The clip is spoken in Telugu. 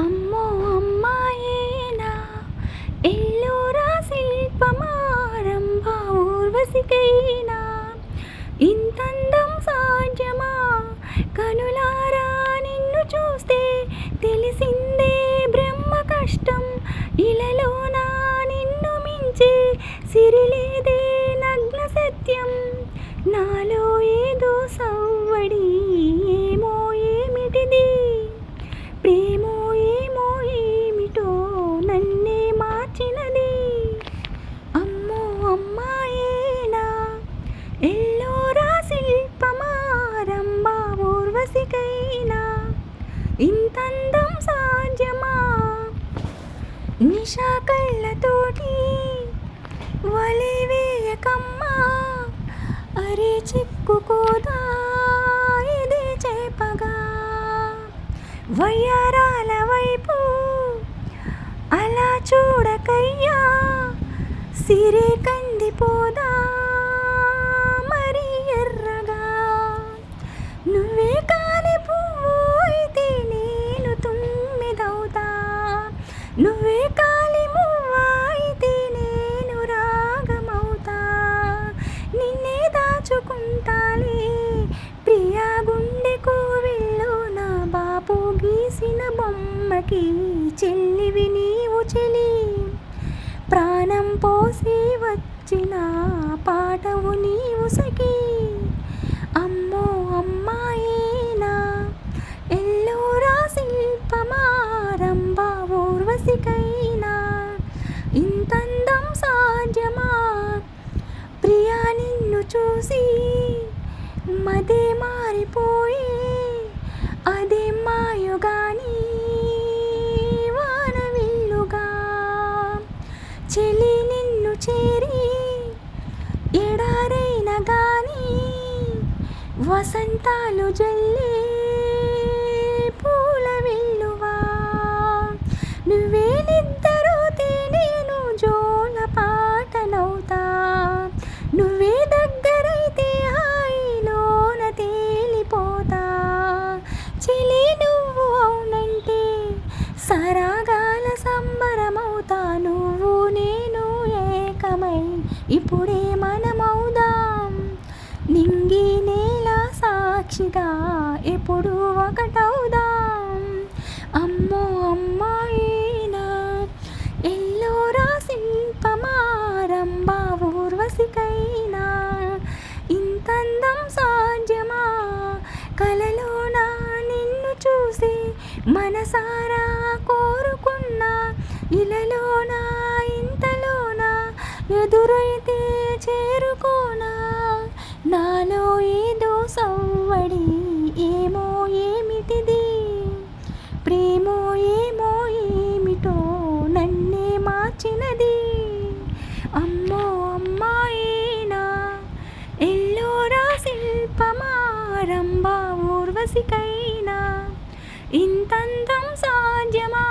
అమ్మో అమ్మాయేనా ఎల్లోరా శిల్పమా రంభా ఊర్వశికైనా ఇంతందం సాధ్యమా కనులారా నిన్ను చూస్తే తెలిసిందే బ్రహ్మ కష్టం ఇలలోన నిన్ను మించే సిరిలేదే నగ్న సత్యం నాలో ఏదో సవ్వడి ఏమో ఏమిటిది ప్రేమో ఏమో ఏమిటో నన్నే మార్చినది అమ్మో అమ్మాయేనా ఎల్లోరా శిల్పమా రంభా ఊర్వశికైనా ఇంతందం సాధ్యమా నిశా కళ్ళతోటి వలె వేయకమ్మా అరే చిక్కుకోదా ఇదే చేపగా వయ్యారాల వైపు అలా చూడకయ్యా సిరే కందిపోదా మరి ఎర్రగా నువ్వే కాని పువ్వు అయితే నేను తుమ్మిదవుతా నువ్వే కాలి మువ్వ అయితే నేను రాగమవుతా నిన్నే దాచుకుంటాలే ప్రియా గుండె కోవిల్లో నా బాపు గీసిన బొమ్మకి చెల్లివి నీవు చెలి ప్రాణం పోసి వచ్చిన పాటవు నీవు సఖి అమ్మో అమ్మాయేనా ఎల్లోరా శిల్పమా రంభా ఊర్వశికైనా ఇంతందం సాధ్యమా ప్రియా నిన్ను చూసి మదే మారిపోయి అదే మాయుగాని వానవిల్లుగా చెలి నిన్ను చేరి ఎడారైన గాని వసంతాలు జల్లే పూల విల్లువా నువ్వే నిద్దరోతే నేను జోల పాటనవుతా నువ్వే దగ్గరైతే హాయిలోన తేలిపోతా చెలి నువ్వు అవునంటే సరాగాల సంబరమవుతా నువ్వు నేను ఏకమై ఇప్పుడే మనమవుదాం నింగి నేల సాక్షిగా ఎప్పుడు ఒకటవుదాం అమ్మో అమ్మాయేనా ఎల్లోరా శిల్పమా రంభా ఊర్వశికైనా ఇంతందం సాధ్యమా కలలోన నిన్ను చూసి మనసారా కోరుకున్నా ఇలలోన ఇంతలోన ఎదురైతే చేరుకోనా నాలో ఏదో సవ్వడి ఏమో ఏమిటిది ప్రేమో ఏమో ఏమిటో నన్నే మార్చినది అమ్మో అమ్మాయేనా ఎల్లోరా శిల్పమా రంభా ఊర్వశికైనా ఇంతందం సాధ్యమా